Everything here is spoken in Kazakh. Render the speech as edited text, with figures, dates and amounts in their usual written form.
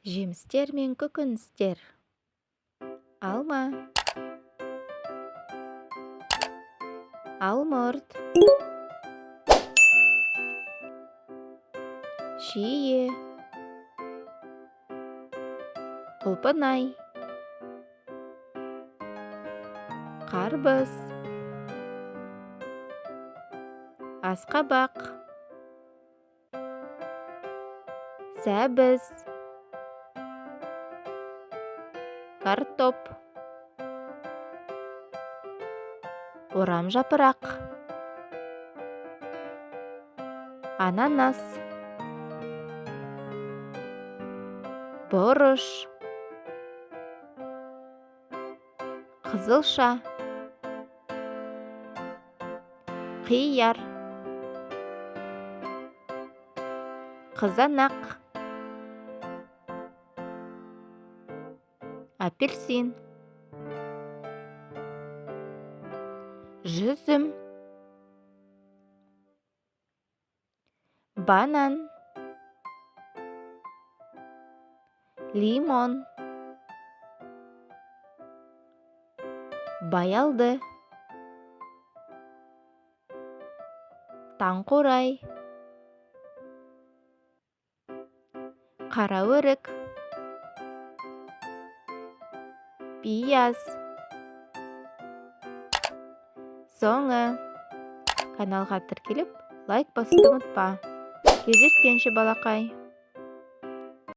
Жемістер мен көкөністер. Алма, алмұрт, шие, құлпынай, қарбыз, асқабақ, сәбіз, картоп, орам жапырақ, ананас, бұрыш, қызылша, қияр, қызанақ, апельсин, жүзім, банан, лимон, баялды, таңқурай, қара өрік, пияз. Соңы каналға тіркеліп, лайк басуды ұмытпа. Кездескенше балақай.